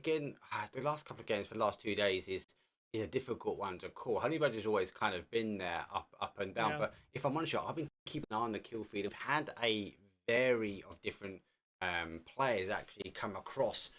again, the last couple of games for the last 2 days is a difficult one to call. Honey Badger's always kind of been there, up and down. Yeah. But if I'm honest, I've been keeping an eye on the kill feed. I've had a vary of different players actually come across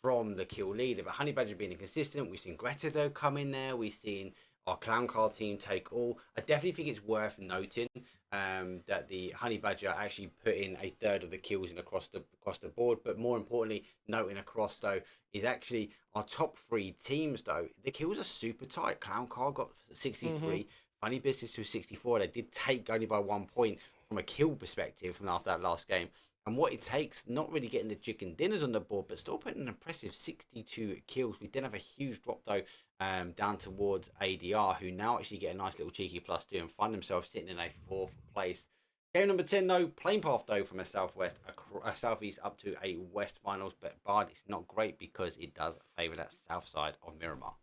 from the kill leader. But Honey Badger being inconsistent, we've seen Greta though come in there. We've seen our ClownCar team take all. I definitely think it's worth noting that the Honey Badger actually put in a third of the kills in across the board. But more importantly, noting across though is actually our top three teams though. The kills are super tight. ClownCar got 63. Funny Business to 64. They did take only by 1 point from a kill perspective from after that last game. And what it takes, not really getting the chicken dinners on the board, but still putting an impressive 62 kills. We did have a huge drop, though, down towards ADR, who now actually get a nice little cheeky +2 and find themselves sitting in a 4th place. Game number 10, though, plane path, though, from a southeast up to a west finals. But Bard, it's not great because it does favour that south side of Miramar.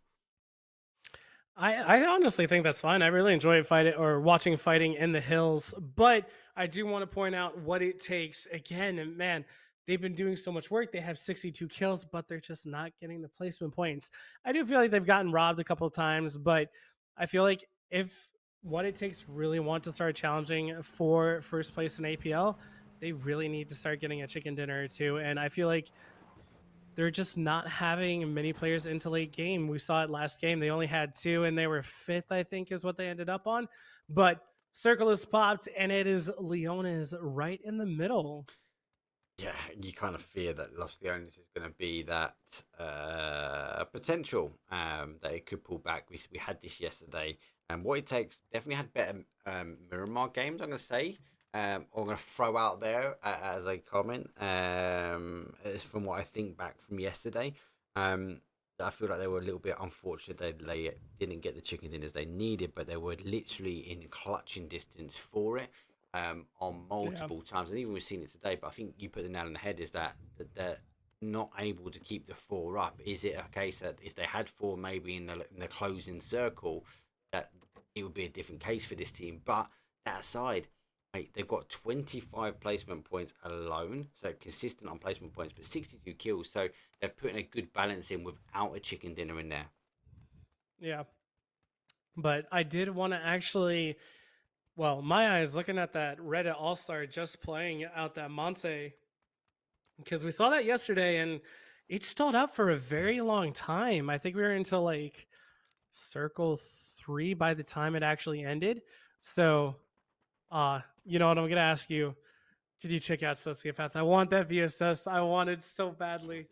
I honestly think that's fine. I really enjoy fighting or watching fighting in the hills, but I do want to point out what it takes. Again, and man, they've been doing so much work. They have 62 kills, but they're just not getting the placement points. I do feel like they've gotten robbed a couple of times, but I feel like if what it takes really want to start challenging for first place in APL, they really need to start getting a chicken dinner or two. And I feel like they're just not having many players into late game. We saw it last game. They only had 2 and they were 5th, I think is what they ended up on. But circle is popped and it is Leones right in the middle. Yeah, you kind of fear that Los Leones is going to be that potential that it could pull back. We had this yesterday, and what it takes definitely had better Miramar games. I'm going to say, I'm going to throw out there as a comment from what I think back from yesterday. I feel like they were a little bit unfortunate they didn't get the chicken dinners they needed, but they were literally in clutching distance for it on multiple times. And even we've seen it today, but I think you put the nail on the head is that they're not able to keep the 4 up. Is it a case that if they had 4 maybe in the closing circle, that it would be a different case for this team? But that aside, mate, they've got 25 placement points alone, so consistent on placement points, but 62 kills. So they're putting a good balance in without a chicken dinner in there. Yeah. But I did want to actually, well, my eyes looking at that Reddit All-Star just playing out that Monte, because we saw that yesterday and it stalled out for a very long time. I think we were into like circle 3 by the time it actually ended. So, you know what, I'm going to ask you. Could you check out Sociopath? I want that VSS. I want it so badly.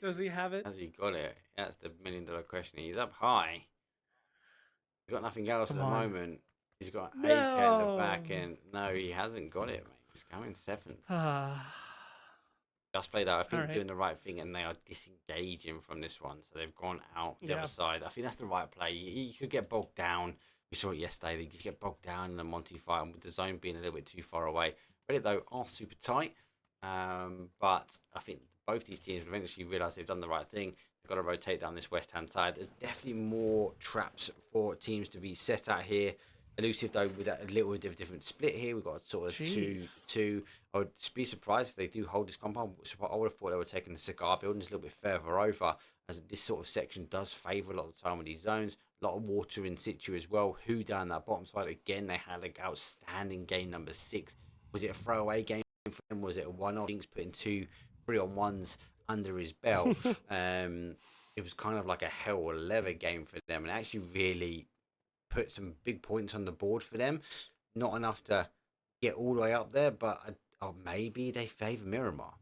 Does he have it? Has he got it? That's the $1,000,000 question. He's up high. He's got nothing else at the moment. He's got 8K at the back, and no, he hasn't got it, mate. He's going 7th. Just played out. I think doing the right thing, and they are disengaging from this one, so they've gone out the other side. I think that's the right play. You could get bogged down. We saw it yesterday. They could get bogged down in the Monty fight, and with the zone being a little bit too far away. Reddit, though, are super tight. But I think both these teams eventually realise they've done the right thing. They've got to rotate down this west-hand side. There's definitely more traps for teams to be set out here. Elusive, though, with a little bit of a different split here. We've got a sort of 2-2. I would be surprised if they do hold this compound. I would have thought they were taking the cigar buildings a little bit further over, as this sort of section does favour a lot of the time with these zones. A lot of water in situ as well. Who down that bottom side? Again, they had an outstanding game number 6. Was it a throwaway game for him? Was it a one-off? Things putting 2 3-on-1s under his belt. It was kind of like a hell or leather game for them, and actually really put some big points on the board for them. Not enough to get all the way up there, but maybe they favour Miramar.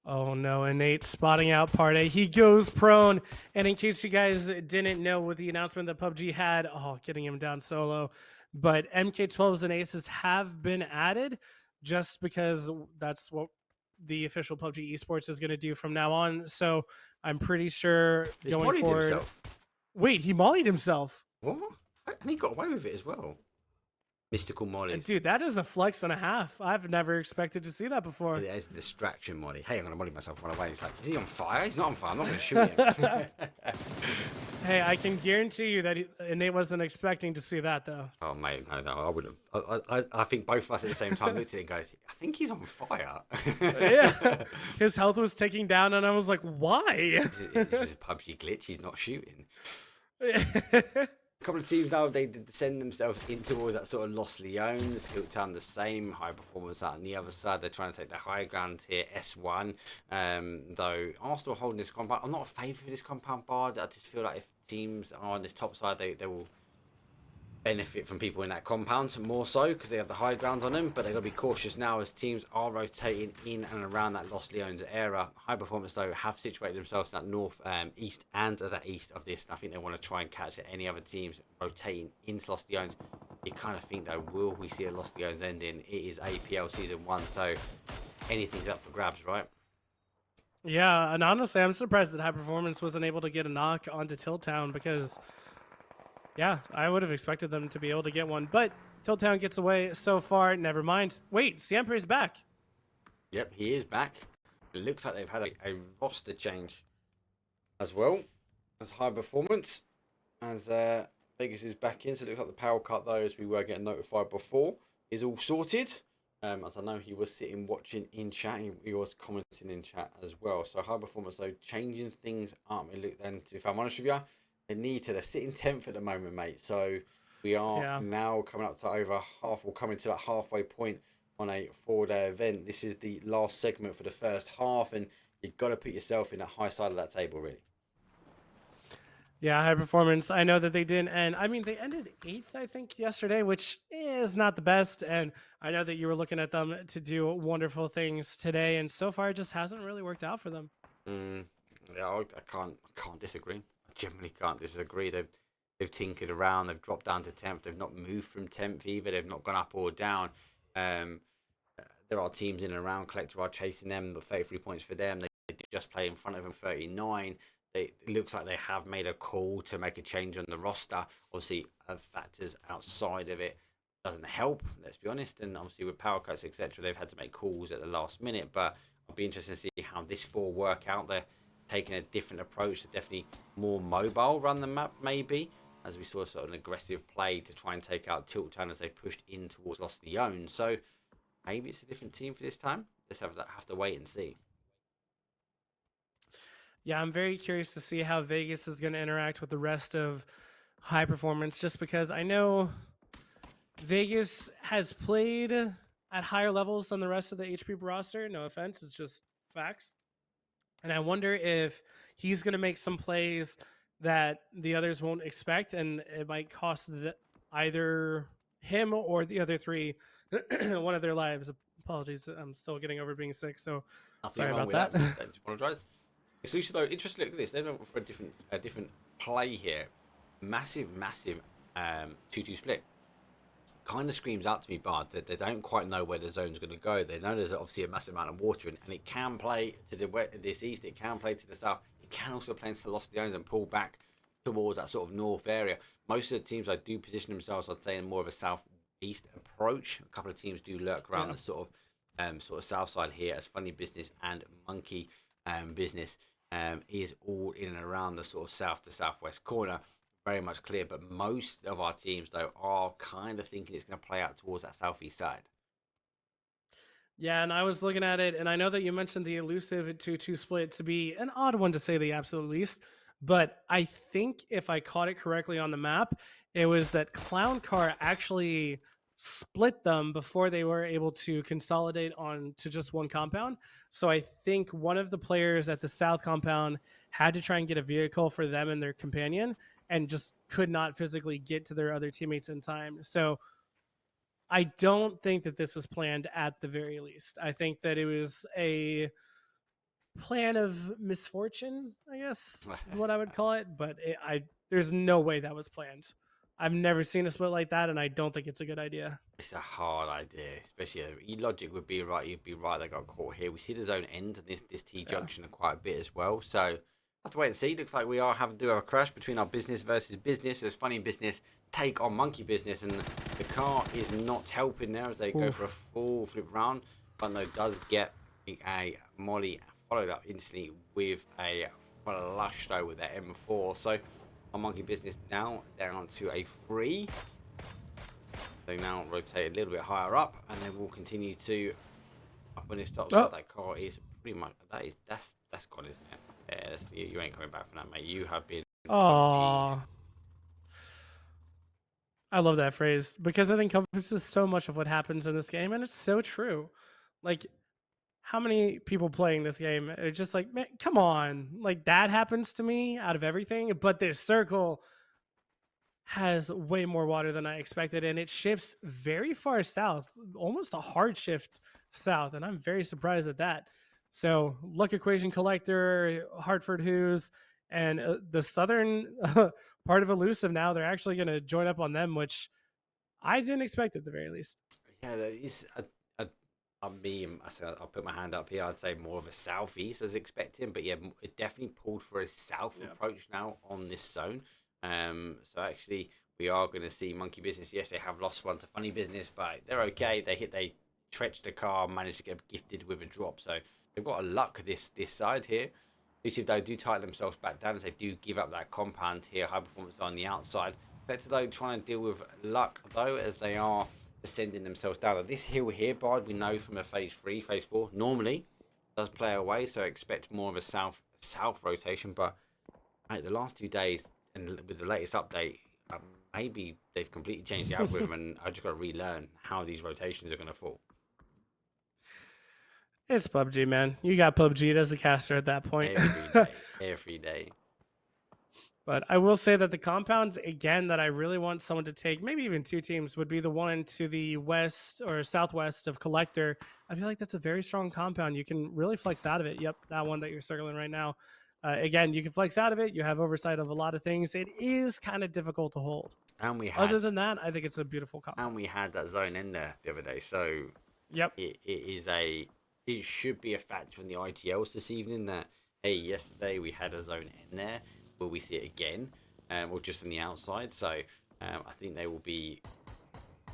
Oh no, Innate spotting out part A. He goes prone. And in case you guys didn't know, with the announcement that PUBG had, getting him down solo, but MK12s and aces have been added just because that's what the official PUBG esports is going to do from now on. So I'm pretty sure going forward. Himself. Wait, he mollied himself. What? And he got away with it as well. Mystical molly. Dude, that is a flex and a half. I've never expected to see that before. There's a distraction molly. Hey, I'm going to molly myself, run away. He's like, is he on fire? He's not on fire. I'm not going to shoot him. Hey, I can guarantee you that Nate wasn't expecting to see that, though. Oh, mate, no, I wouldn't. I think both of us at the same time looked at it and goes, I think he's on fire. Yeah, his health was ticking down, and I was like, why? This is a PUBG glitch. He's not shooting. A couple of teams now, they did send themselves in towards that sort of Los Leones. Tiltown the same, high performance out on the other side. They're trying to take the high ground here, S1. Though Arsenal holding this compound. I'm not a favourite for this compound bar. I just feel like if teams are on this top side, they will benefit from people in that compound more so because they have the high ground on them, but they've got to be cautious now as teams are rotating in and around that Los Leones area. High performance though have situated themselves in that north, east and that east of this, and I think they want to try and catch any other teams rotating into Los Leones. You kind of think though, will we see a Los Leones ending? It is APL season 1, so anything's up for grabs, right? Yeah, and honestly, I'm surprised that High Performance wasn't able to get a knock onto Tiltown because, yeah, I would have expected them to be able to get one. But Tiltown gets away so far. Never mind. Wait, Siempre's back. Yep, he is back. It looks like they've had a roster change as well as High Performance. As Vegas is back in, so it looks like the power cut, though, as we were getting notified before, is all sorted. As I know he was sitting watching in chat, he was commenting in chat as well. So High Performance, though, changing things up. And look, then, if I'm honest with you, they're sitting 10th at the moment, mate. So we are now coming up to over half, we're coming to that halfway point on a 4-day event. This is the last segment for the first half, and you've got to put yourself in the high side of that table, really. Yeah, High Performance. I know that they didn't end. I mean, they ended 8th, I think, yesterday, which is not the best. And I know that you were looking at them to do wonderful things today, and so far it just hasn't really worked out for them. Yeah, I can't disagree. I generally can't disagree. They've tinkered around. They've dropped down to 10th. They've not moved from 10th either. They've not gone up or down. There are teams in and around. Collector are chasing them, but 33 points for them. They did just play in front of them, 39. It looks like they have made a call to make a change on the roster. Obviously, factors outside of it doesn't help, let's be honest. And obviously, with power cuts, etc., they've had to make calls at the last minute. But I'll be interested to see how this 4 work out. They're taking a different approach, to definitely more mobile run the map, maybe, as we saw sort of an aggressive play to try and take out Tiltown as they pushed in towards Los Leones. So maybe it's a different team for this time. Let's have to wait and see. Yeah, I'm very curious to see how Vegas is going to interact with the rest of High Performance, just because I know Vegas has played at higher levels than the rest of the HP roster. No offense, it's just facts. And I wonder if he's going to make some plays that the others won't expect, and it might cost either him or the other 3 one of their lives. Apologies, I'm still getting over being sick, so sorry about that. I just apologise. Exclusive though, interesting. Look at this. They've gone for a different play here. Massive 2-2 split. Kind of screams out to me, Bard, that they don't quite know where the zone's going to go. They know there's obviously a massive amount of water in, and it can play to this east. It can play to the south. It can also play into Los Leones and pull back towards that sort of north area. Most of the teams I do position themselves, I'd say, in more of a southeast approach. A couple of teams do lurk around the sort of south side here, as Funny Business and Monkey Business is all in and around the sort of south to southwest corner. Very much clear, but most of our teams though are kind of thinking it's going to play out towards that southeast side. Yeah, and I was looking at it, and I know that you mentioned the elusive 2-2 split to be an odd one to say the absolute least, but I think if I caught it correctly on the map, it was that ClownCar actually split them before they were able to consolidate on to just one compound. So I think one of the players at the south compound had to try and get a vehicle for them and their companion, and just could not physically get to their other teammates in time. So I don't think that this was planned at the very least. I think that it was a plan of misfortune, I guess, is what I would call it. But there's no way that was planned. I've never seen a split like that, and I don't think it's a good idea. It's a hard idea, especially your logic would be right. You'd be right. They got caught here. We see the zone end and this T junction quite a bit as well. So have to wait and see. Looks like we are having to do a crash between our business versus business. There's Funny Business take on Monkey Business, and the car is not helping there as they go for a full flip round. But does get a molly followed up instantly with a flush though with their M4. So Our Monkey Business now down to a 3. They now rotate a little bit higher up, and then we'll continue to up on this top side. That car is pretty much that's gone, isn't it? Yeah, that's you ain't coming back from that, mate. You have been. Oh, I love that phrase because it encompasses so much of what happens in this game, and it's so true. Like, how many people playing this game are just like, man, come on, like that happens to me out of everything, but this circle has way more water than I expected, and it shifts very far south, almost a hard shift south, and I'm very surprised at that. So, Luck Equation Collector, Hartford Who's, and the southern part of Elusive now, they're actually going to join up on them, which I didn't expect at the very least. Yeah, that is I'll put my hand up here. I'd say more of a southeast as expecting, but yeah, it definitely pulled for a south approach now on this zone. So actually, we are going to see Monkey Business. Yes, they have lost one to Funny Business, but they're okay. They stretched the car, managed to get gifted with a drop. So they've got a luck this side here. Elusive though do tighten themselves back down as they do give up that compound here. High Performance on the outside. Better though trying to deal with luck though as they are descending themselves down. Now, this hill here, Bard, we know from a phase 3, phase 4 normally does play away, so expect more of a south rotation. But mate, the last 2 days and with the latest update, maybe they've completely changed the algorithm, and I just got to relearn how these rotations are going to fall. It's PUBG, man. You got PUBG as a caster at that point. Every day. But I will say that the compounds, again, that I really want someone to take, maybe even 2 teams, would be the one to the west or southwest of Collector. I feel like that's a very strong compound. You can really flex out of it. Yep, that one that you're circling right now. Again, you can flex out of it. You have oversight of a lot of things. It is kind of difficult to hold. And other than that, I think it's a beautiful compound. And we had that zone in there the other day. So yep, it should be a factor from the ITLs this evening that, hey, yesterday we had a zone in there. Will we see it again, or just on the outside? So I think they will be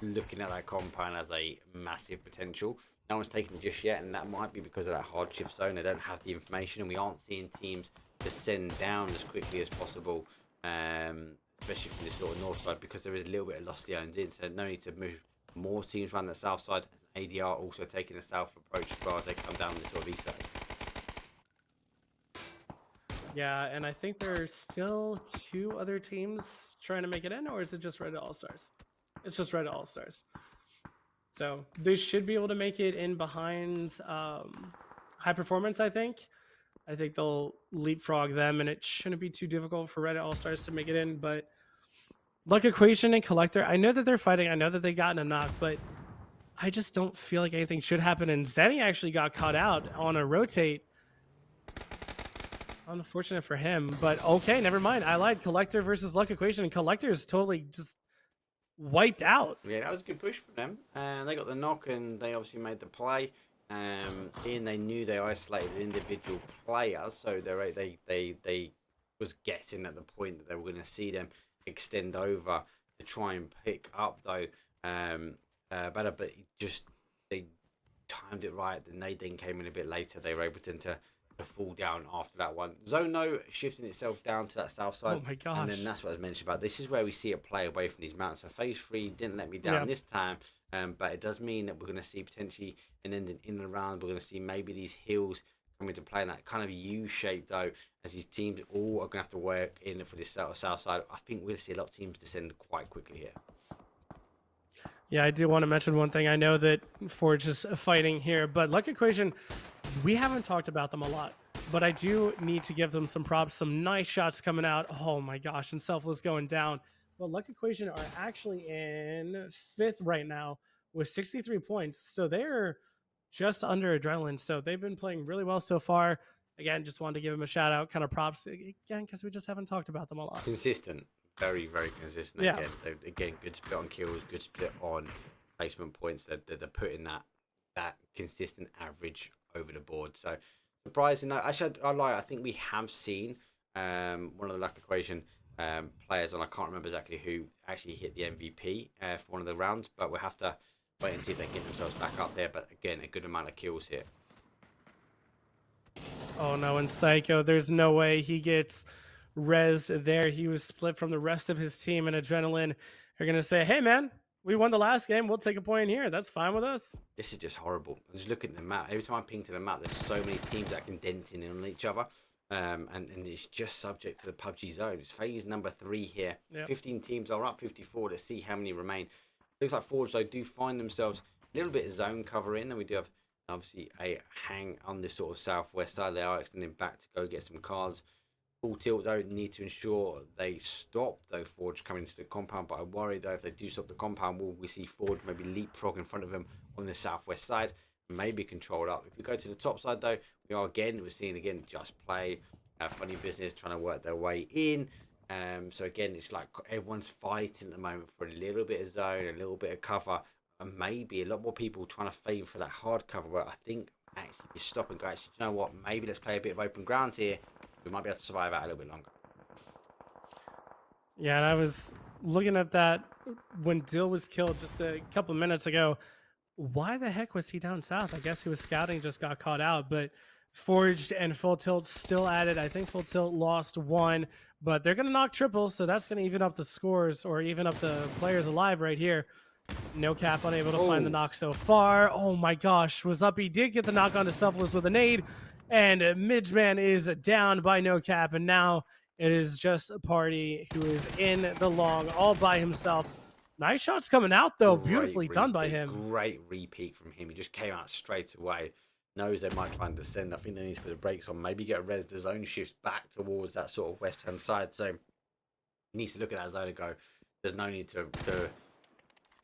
looking at that compound as a massive potential. No one's taken it just yet, and that might be because of that hard shift zone. They don't have the information, and we aren't seeing teams descend down as quickly as possible, especially from this sort of north side, because there is a little bit of lost zones in. So no need to move more teams around the south side. ADR also taking the south approach as well as they come down the sort of east side. Yeah, and I think there's still 2 other teams trying to make it in, or is it just Red Allstars? It's just Red Allstars. So they should be able to make it in behind High Performance, I think. I think they'll leapfrog them, and it shouldn't be too difficult for Red Allstars to make it in. But Luck Equation and Collector, I know that they're fighting. I know that they got in a knock, but I just don't feel like anything should happen. And Zenny actually got caught out on a rotate. Unfortunate for him, but okay, never mind. I lied. Collector versus Luck Equation, and Collector is totally just wiped out. Yeah, that was a good push from them. They got the knock, and they obviously made the play. And they knew they isolated individual players, so they was guessing at the point that they were going to see them extend over to try and pick up though better, but they timed it right. The Nadine came in a bit later. They were able to fall down after that one. Zono shifting itself down to that south side. Oh my gosh. And then that's what I was mentioning about. This is where we see it play away from these mountains. So phase 3 didn't let me down this time, but it does mean that we're going to see potentially an ending in and around. We're going to see maybe these hills come into play in that kind of U shape though, as these teams all are going to have to work in for this south side. I think we're going to see a lot of teams descend quite quickly here. Yeah, I do want to mention one thing. I know that Forge is fighting here, but Luck Equation, we haven't talked about them a lot, but I do need to give them some props. Some nice shots coming out. Oh my gosh, and Selfless going down. But Luck Equation are actually in 5th right now with 63 points. So they're just under Adrenaline. So they've been playing really well so far. Again, just wanted to give them a shout out, kind of props again, because we just haven't talked about them a lot. Consistent. Very, very consistent. Yeah. Again, good split on kills, good split on placement points. They're putting that consistent average over the board. So surprising though. Actually, I lie. I think we have seen one of the Luck Equation players, and I can't remember exactly who actually hit the MVP for one of the rounds, but we'll have to wait and see if they get themselves back up there. But again, a good amount of kills here. Oh no, and Psycho, there's no way he gets rezzed there. He was split from the rest of his team, and Adrenaline are going to say, hey, man, we won the last game. We'll take a point here. That's fine with us. This is just horrible. I'm just looking at the map. Every time I ping to the map, there's so many teams that can dent in on each other. And it's just subject to the PUBG zone. It's phase number 3 here. Yep. 15 teams are up 54. Let's see how many remain. Looks like Forge, though, do find themselves a little bit of zone cover in. And we do have, obviously, a hang on this sort of southwest side. They are extending back to go get some cars. Full tilt, though, need to ensure they stop, though, Forge coming into the compound. But I worry, though, if they do stop the compound, will we see Forge maybe leapfrog in front of them on the southwest side? Maybe controlled up. If we go to the top side, though, we're seeing again just play funny business trying to work their way in. So again, it's like everyone's fighting at the moment for a little bit of zone, a little bit of cover, and maybe a lot more people trying to favour for that hard cover. But I think actually you stop and go, actually, you know what, maybe let's play a bit of open ground here. We might be able to survive out a little bit longer. Yeah, and I was looking at that when Dill was killed just a couple of minutes ago. Why the heck was he down south? I guess he was scouting, just got caught out. But Forged and Full Tilt still at it. I think Full Tilt lost 1, but they're going to knock triples, so that's going to even up the scores or even up the players alive right here. No Cap unable to find the knock so far. Oh my gosh, was up. He did get the knock onto Selfless with a nade, and Midgeman is down by No Cap, and now it is just a Party who is in the long all by himself. Nice shots coming out, though. Beautifully done by him. Great repeat from him. He just came out straight away. Knows they might try and descend. I think they need to put the brakes on. Maybe get res the zone shifts back towards that sort of west-hand side. So he needs to look at that zone and go, there's no need to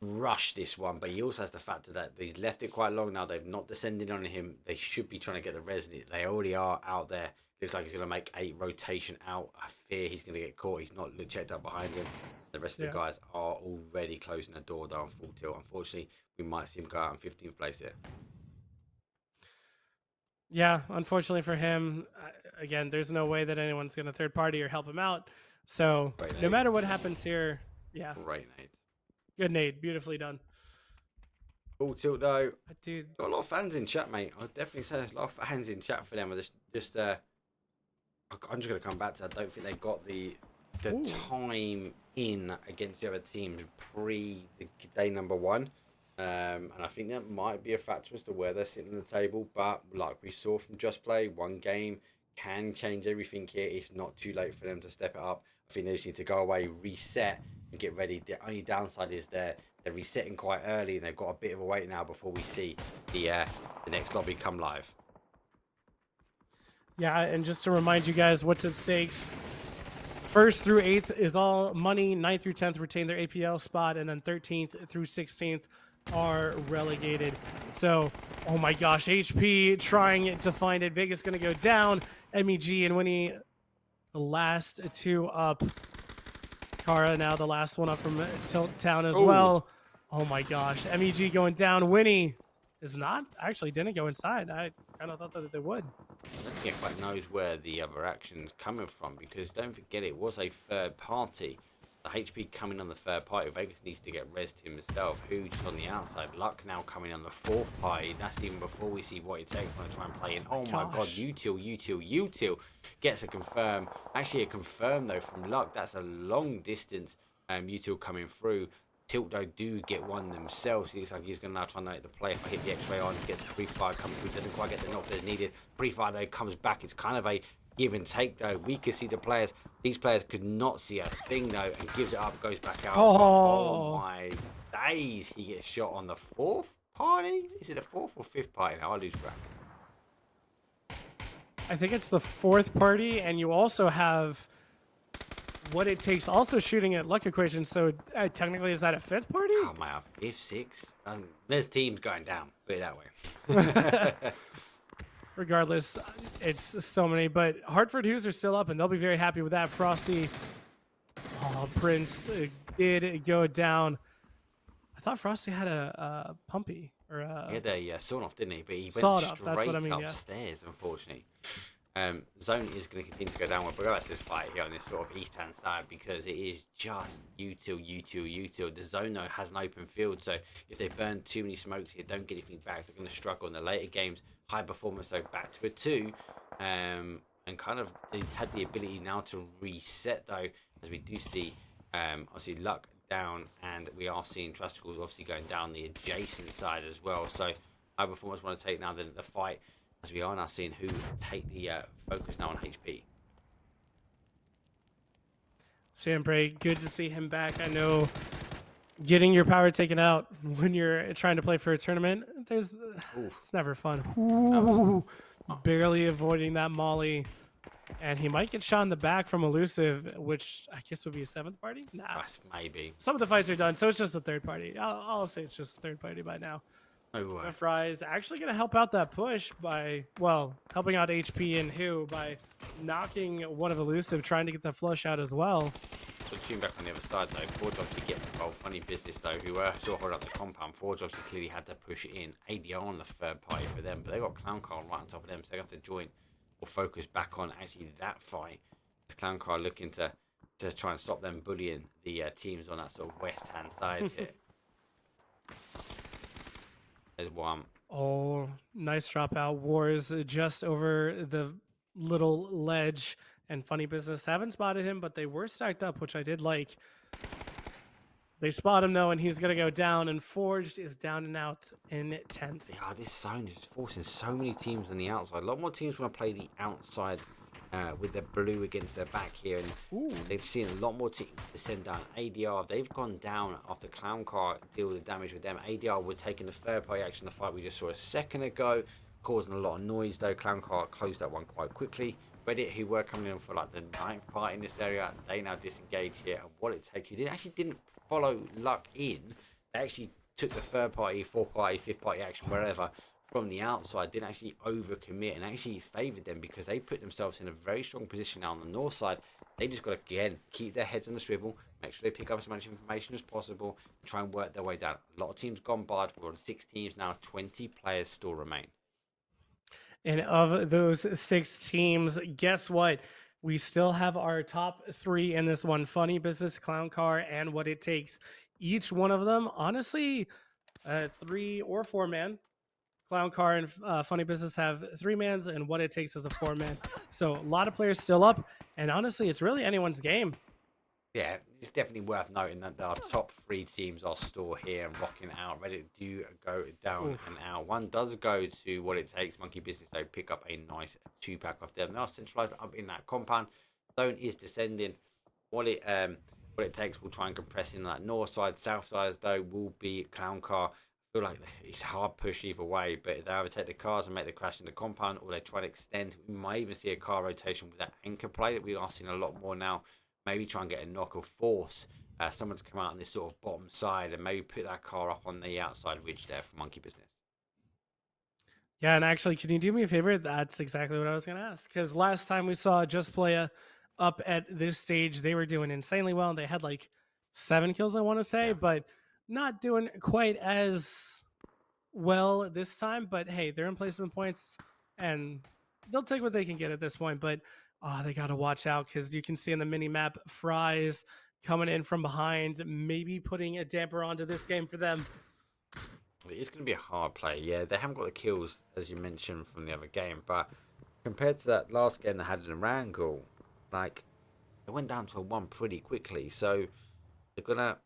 rush this one. But he also has the factor that he's left it quite long now. They've not descended on him. They should be trying to get the res. They already are out there. Looks like he's going to make a rotation out. I fear he's going to get caught. He's not checked up behind him. The rest of the guys are already closing the door down Full Tilt. Unfortunately, we might see him go out in 15th place here. Yeah, unfortunately for him, again, there's no way that anyone's going to third party or help him out. So no matter what happens here, yeah. Great nade. Good nade. Beautifully done. Full Tilt, though. Dude, got a lot of fans in chat, mate. I'd definitely say there's a lot of fans in chat for them. I'm just going to come back to that. I don't think they got the time in against the other teams pre the day number 1. And I think that might be a factor as to where they're sitting on the table. But like we saw from Just Play, one game can change everything here. It's not too late for them to step it up. I think they just need to go away, reset, and get ready. The only downside is they're resetting quite early, and they've got a bit of a wait now before we see the next lobby come live. Yeah, and just to remind you guys what's at stakes. 1st through 8th is all money. 9th through 10th retain their APL spot, and then 13th through 16th are relegated. So, oh my gosh, HP trying to find it. Vegas going to go down. MEG and Winnie, the last 2 up. Kara now the last one up from Tilt Town as well. Oh my gosh, MEG going down. Winnie is not, actually didn't go inside. I kind of thought that they would. I don't think quite knows where the other action's coming from, because don't forget it was a third party. The HP coming on the third party. Vegas needs to get res himself. Who's on the outside? Luck now coming on the 4th party. That's even before we see what it takes when to try and play in. Oh my god, util gets a confirm. Actually a confirm though from Luck. That's a long distance. Util coming through. Tilt though do get one themselves. He looks like he's going to now try and make the play. If I hit the X-ray on, get the pre-fire coming through. Doesn't quite get the knock that's needed. Pre-fire though comes back. It's kind of a give and take though. We could see the players. These players could not see a thing though, and gives it up, goes back out. Oh my days! He gets shot on the 4th party. Is it the 4th or 5th party? Now I lose track. I think it's the 4th party, and you also have what it takes also shooting at Luck Equation. So technically, is that a 5th party? Oh my, 5th, 6th. There's teams going down. Put it that way. Regardless, it's so many, but Hartford Hughes are still up, and they'll be very happy with that. Frosty, Prince did go down. I thought Frosty had a pumpy or he had a sawn off, didn't he? But he went that's straight what I mean, upstairs, unfortunately. Zone is going to continue to go downward, but let's just fight here on this sort of east-hand side, because it is just util. The zone, though, has an open field, so if they burn too many smokes here, don't get anything back, they're going to struggle in the later games. High performance, though, back to a 2. and kind of they had the ability now to reset though, as we do see obviously Luck down, and we are seeing Trashticals obviously going down the adjacent side as well. So high performance want to take now the fight, as we are now seeing who take the focus now on HP. Sampray, good to see him back. I know getting your power taken out when you're trying to play for a tournament, it's never fun. Ooh, barely avoiding that molly. And he might get shot in the back from Elusive, which I guess would be a 7th party? Nah. Maybe. Some of the fights are done, so it's just a 3rd party. I'll say it's just a 3rd party by now. Oh, The Fry's actually going to help out that push by, well, helping out HP and Who by knocking one of Elusive, trying to get the flush out as well. Switching back on the other side though, Forge obviously get involved. Funny business though, who sort of hold up the compound. Forge obviously clearly had to push it in. ADR on the 3rd party for them, but they got ClownCar right on top of them, so they have to join or focus back on actually that fight. ClownCar looking to try and stop them bullying the teams on that sort of west hand side here. There's one. Oh, nice dropout. Wars just over the little ledge, and Funny Business haven't spotted him, but they were stacked up, which I did like. They spot him though, and he's gonna go down, and Forged is down and out in 10th. Yeah, this zone is forcing so many teams on the outside. A lot more teams want to play the outside with their blue against their back here, and they've seen a lot more teams descend down. ADR, they've gone down after ClownCar deal the damage with them. ADR were taking the 3rd party action, the fight we just saw a second ago, causing a lot of noise though. ClownCar closed that one quite quickly. Reddit, who were coming in for like the 9th part in this area, they now disengage here. And what it takes, you actually didn't follow Luck in. They actually took the 3rd party, 4th party, 5th party action, wherever, from the outside. Didn't actually overcommit, and actually favoured them because they put themselves in a very strong position now on the north side. They just got to, again, keep their heads on the swivel, make sure they pick up as much information as possible, and try and work their way down. A lot of teams gone barred. We're on 6 teams now. 20 players still remain. And of those 6 teams, guess what? We still have our top 3 in this one: Funny Business, ClownCar, and What It Takes. Each one of them, honestly, 3 or 4 man. ClownCar and Funny Business have 3 mans, and What It Takes is a 4 man. So a lot of players still up, and honestly, it's really anyone's game. Yeah, it's definitely worth noting that our top 3 teams are still here and rocking out. Reddit do go down and out. One does go to What It Takes. Monkey Business, they pick up a nice 2-pack off them. They are centralized up in that compound. Zone is descending. What it takes will try and compress in that north side. South side, though, will be ClownCar. I feel like it's a hard push either way, but if they either take the cars and make the crash in the compound, or they try to extend, we might even see a car rotation with that anchor play that we are seeing a lot more now. Maybe try and get a knock or force someone to come out on this sort of bottom side and maybe put that car up on the outside ridge there for Monkey Business. Yeah, and actually, can you do me a favor? That's exactly what I was going to ask. Because last time we saw Just Playa up at this stage, they were doing insanely well. And they had like 7 kills, I want to say, but not doing quite as well this time. But hey, they're in placement points, and they'll take what they can get at this point. But they got to watch out, because you can see in the mini map Fries coming in from behind, maybe putting a damper onto this game for them. It's going to be a hard play. Yeah, they haven't got the kills, as you mentioned, from the other game. But compared to that last game they had in Wrangle, like, it went down to a 1 pretty quickly. So they're going to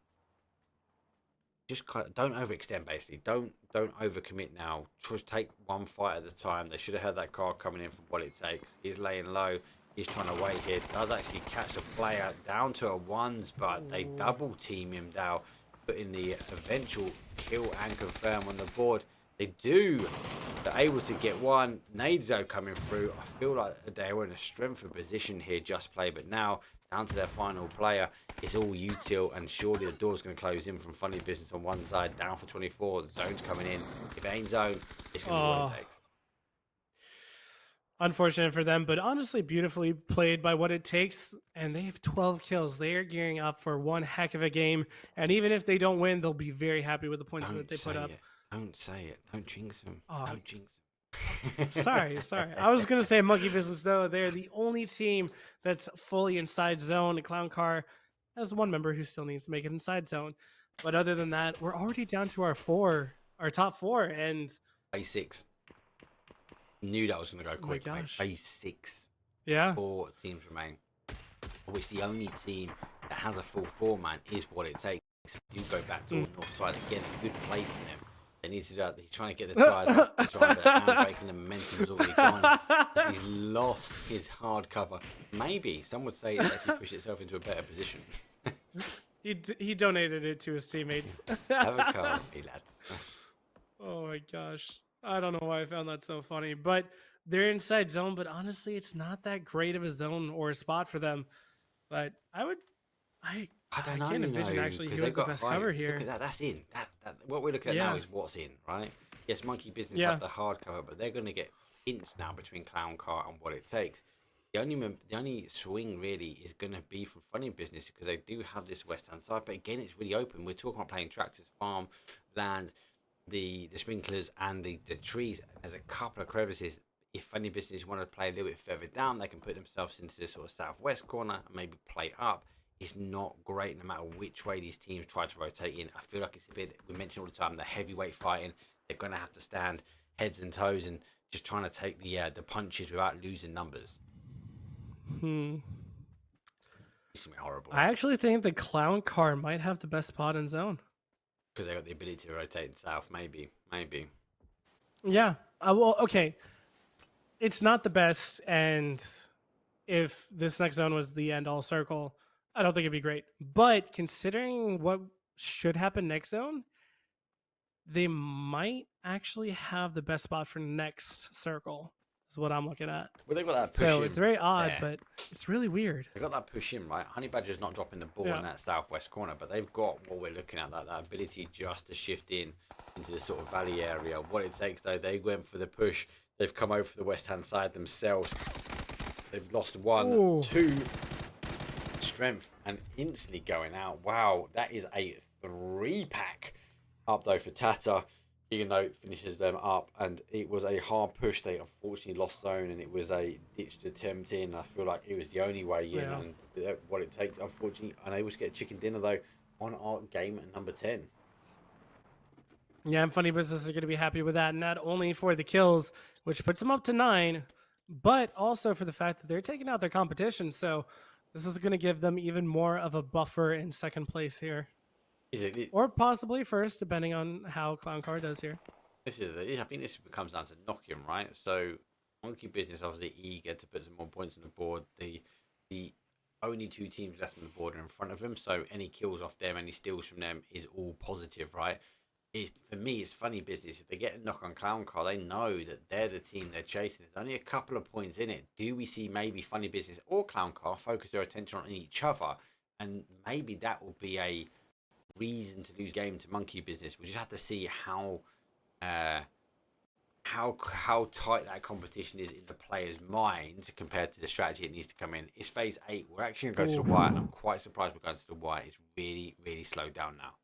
just kind of don't overextend, basically. Don't overcommit now. Just take one fight at a time. They should have had that car coming in from What It Takes. He's laying low. He's trying to wait here. Does actually catch the player down to a 1s, but they double team him now, putting the eventual kill and confirm on the board. They do. They're able to get one. Nadezo coming through. I feel like they were in a strengthened position here, Just Play, but now down to their final player. It's all util, and surely the door's going to close in from Funny Business on one side. Down for 24. Zone's coming in. If it ain't zone, it's going to be What It Takes. Unfortunate for them, but honestly beautifully played by What It Takes, and they have 12 kills. They are gearing up for one heck of a game, and even if they don't win, they'll be very happy with the points that they put up. Don't say it. Don't jinx them. Don't jinx them. sorry. I was going to say Monkey Business, though. They're the only team that's fully inside zone. ClownCar has 1 member who still needs to make it inside zone. But other than that, we're already down to our top 4, and phase 6. Knew that was going to go quick, mate. Phase 6. Yeah. 4 teams remain, of which the only team that has a full 4-man is What It Takes. You go back to all north side again, a good play from them. They need to do that. He's trying to get the tires up to try, but handbrake and the momentum's already gone. As he's lost his hard cover. Maybe some would say it's actually pushed itself into a better position. He donated it to his teammates. Have a car, me lads. Oh my gosh. I don't know why I found that so funny. But they're inside zone, but honestly, it's not that great of a zone or a spot for them. But I don't know, can't envision actually who has the best cover here. Look at that. That's in. That what we're looking at now is what's in, right? Yes, Monkey Business have the hard cover, but they're going to get pinched now between ClownCar and What It Takes. The only swing really is going to be from Funny Business because they do have this west hand side, but again, it's really open. We're talking about playing tractors, farm, land, the sprinklers, and the trees. There's a couple of crevices. If Funny Business want to play a little bit further down, they can put themselves into the sort of southwest corner and maybe play up. It's not great no matter which way these teams try to rotate in. I feel like it's a bit, we mention all the time, the heavyweight fighting. They're going to have to stand heads and toes and just trying to take the punches without losing numbers. It's going to be horrible. I actually think the ClownCar might have the best spot in zone. Because they got the ability to rotate south, maybe. Yeah. Well, okay. It's not the best, and if this next zone was the end all circle, I don't think it'd be great. But considering what should happen next zone, they might actually have the best spot for next circle, is what I'm looking at. Well, they've got that push so in it's very odd, there. But it's really weird. They've got that push in, right? Honey Badger's not dropping the ball in that southwest corner, but they've got what we're looking at, that ability just to shift in into the sort of valley area. What It Takes, though, they went for the push. They've come over for the west-hand side themselves. They've lost 1, 2 strength and instantly going out. Wow, that is a 3-pack up, though, for Tata. Even though it finishes them up, and it was a hard push. They unfortunately lost zone, and it was a ditched attempt in. I feel like it was the only way in, and What It Takes, unfortunately, unable to get a chicken dinner, though, on our game at number 10. Yeah, and Funny Business are going to be happy with that, not only for the kills, which puts them up to 9, but also for the fact that they're taking out their competition. So this is going to give them even more of a buffer in second place here. Or possibly first, depending on how ClownCar does here. I think this comes down to knocking, right? So Monkey Business obviously eager to put some more points on the board. The only 2 teams left on the board are in front of them, so any kills off them, any steals from them is all positive, right? For me, it's Funny Business. If they get a knock on ClownCar, they know that they're the team they're chasing. There's only a couple of points in it. Do we see maybe Funny Business or ClownCar focus their attention on each other? And maybe that will be a reason to lose game to Monkey Business. We just have to see how tight that competition is in the player's mind compared to the strategy it needs to come in. It's phase 8. We're actually going to go to the white. I'm quite surprised we're going to the white. It's really, really slowed down now.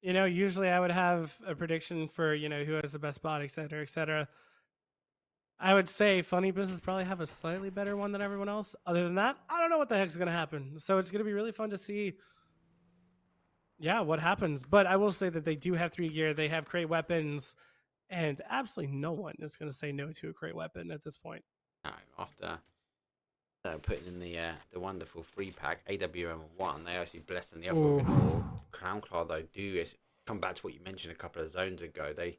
You know, usually I would have a prediction for, who has the best spot, et cetera, et cetera. I would say Funny Business probably have a slightly better one than everyone else. Other than that, I don't know what the heck's going to happen. So it's going to be really fun to see, what happens. But I will say that they do have 3 gear. They have great weapons. And absolutely no one is going to say no to a great weapon at this point. No, after putting in the wonderful 3-pack, AWM1, they actually blessed in the other one with more. ClownCar, though, come back to what you mentioned a couple of zones ago. They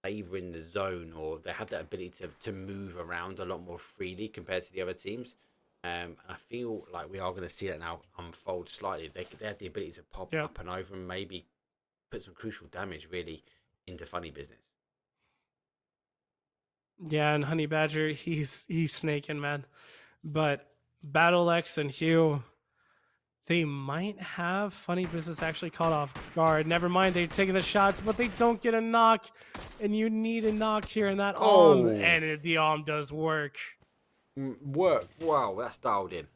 favor in the zone, or they have that ability to move around a lot more freely compared to the other teams. And I feel like we are going to see that now unfold slightly. They have the ability to pop up and over and maybe put some crucial damage really into Funny Business. Yeah, and Honey Badger, he's snaking, man. But Battle X and Hugh, they might have Funny Business actually caught off guard. Never mind, they're taking the shots, but they don't get a knock. And you need a knock here in that arm. And the arm does work. Wow, that's dialed in.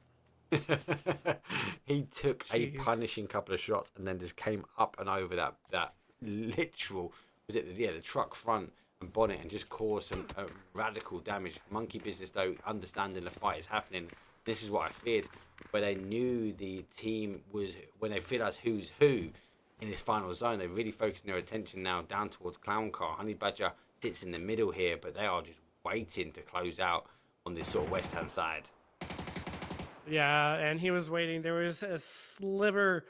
He took a punishing couple of shots and then just came up and over that literal, the truck front and bonnet, and just caused some radical damage. Monkey Business, though, understanding the fight is happening. This is what I feared, where they knew the team was, when they figured out who's who in this final zone, they're really focusing their attention now down towards ClownCar. Honey Badger sits in the middle here, but they are just waiting to close out on this sort of west-hand side. Yeah, and he was waiting. There was a sliver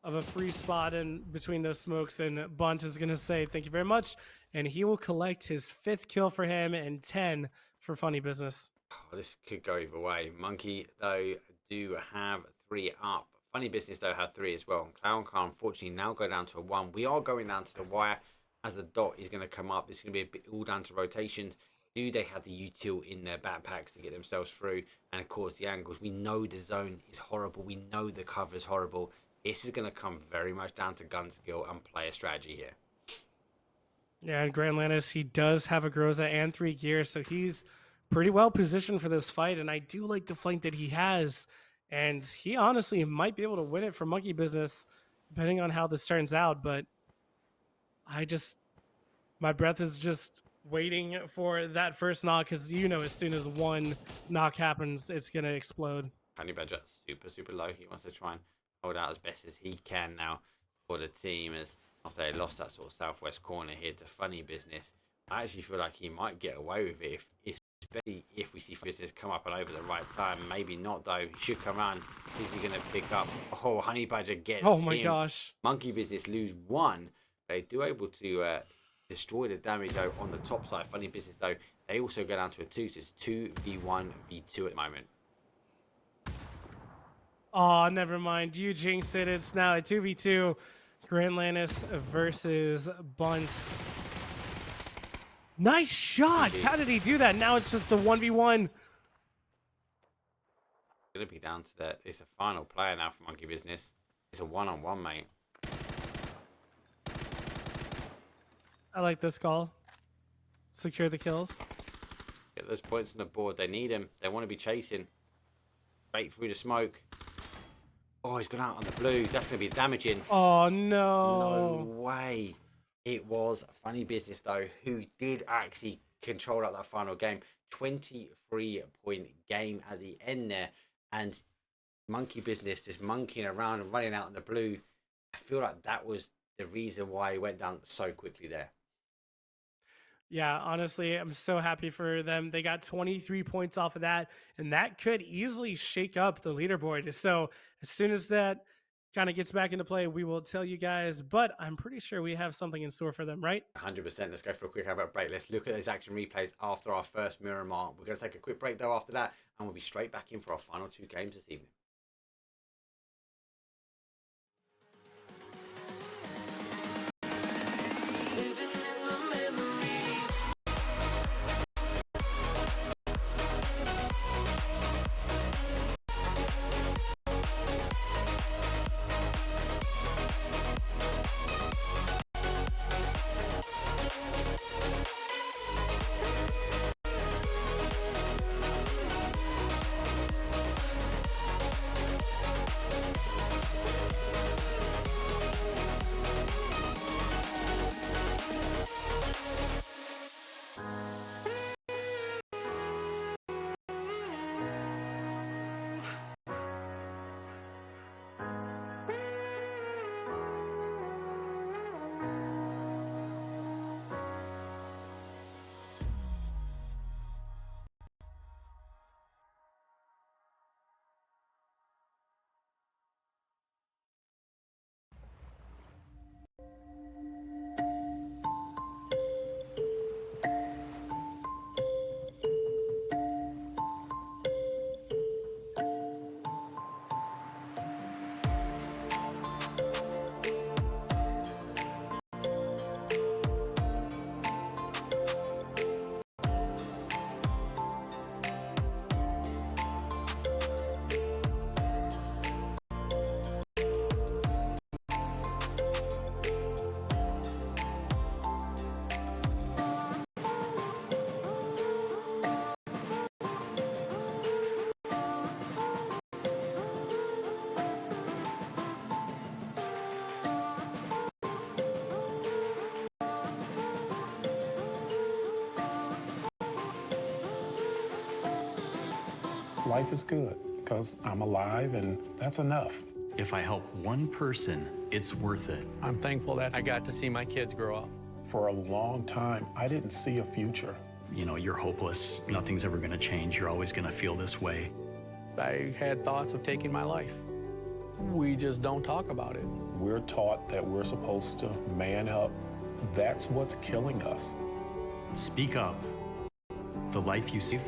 of a free spot in between those smokes, and Bunt is going to say thank you very much, and he will collect his 5th kill for him and 10 for Funny Business. Oh, this could go either way. Monkey, though, do have 3 up. Funny Business, though, have 3 as well. ClownCar, unfortunately, now go down to a 1. We are going down to the wire as the dot is going to come up. This is going to be a bit all down to rotations. Do they have the util in their backpacks to get themselves through? And, of course, the angles. We know the zone is horrible. We know the cover is horrible. This is going to come very much down to gun skill and player strategy here. Yeah, and Grand Lannis, he does have a Groza and 3 gears, so he's pretty well positioned for this fight, and I do like the flank that he has, and he honestly might be able to win it for Monkey Business, depending on how this turns out, but my breath is just waiting for that first knock, because as soon as one knock happens, it's going to explode. Honey Badger, super low. He wants to try and hold out as best as he can now for the team, as after they lost that sort of southwest corner here to Funny Business. I actually feel like he might get away with it, especially if we see Funny Business come up and over the right time. Maybe not, though. He should come around. Is he going to pick up? Oh, Honey Badger gets Oh, my him. gosh. Monkey Business lose 1. They do able to destroy the damage, though, on the top side. Funny Business, though, they also go down to a 2. So it's 2v1, v2 at the moment. Oh, never mind. You jinxed it. It's now a 2v2. Grand Lannis versus Bunts. Nice shots. How did he do that? Now it's just a 1v1. It's going to be down to that. It's a final player now for Monkey Business. It's a one-on-one, mate. I like this call. Secure the kills. Get those points on the board. They need him. They want to be chasing. Straight through the smoke. Oh, he's gone out on the blue. That's going to be damaging. Oh, no. No way. It was Funny Business, though, who did actually control out that final game. 23-point game at the end there. And Monkey Business just monkeying around and running out in the blue. I feel like that was the reason why he went down so quickly there. Yeah, honestly, I'm so happy for them. They got 23 points off of that, and that could easily shake up the leaderboard. So as soon as that kind of gets back into play, we will tell you guys, but I'm pretty sure we have something in store for them, right? 100%. Let's go for a quick advert break. Let's look at those action replays after our first Miramar. We're going to take a quick break, though, after that, and we'll be straight back in for our final 2 games this evening. Life is good because I'm alive, and that's enough. If I help one person, it's worth it. I'm thankful that I got to see my kids grow up. For a long time, I didn't see a future. you know, you're hopeless. Nothing's ever going to change. You're always going to feel this way. I had thoughts of taking my life. We just don't talk about it. We're taught that we're supposed to man up. That's what's killing us. Speak up. The life you save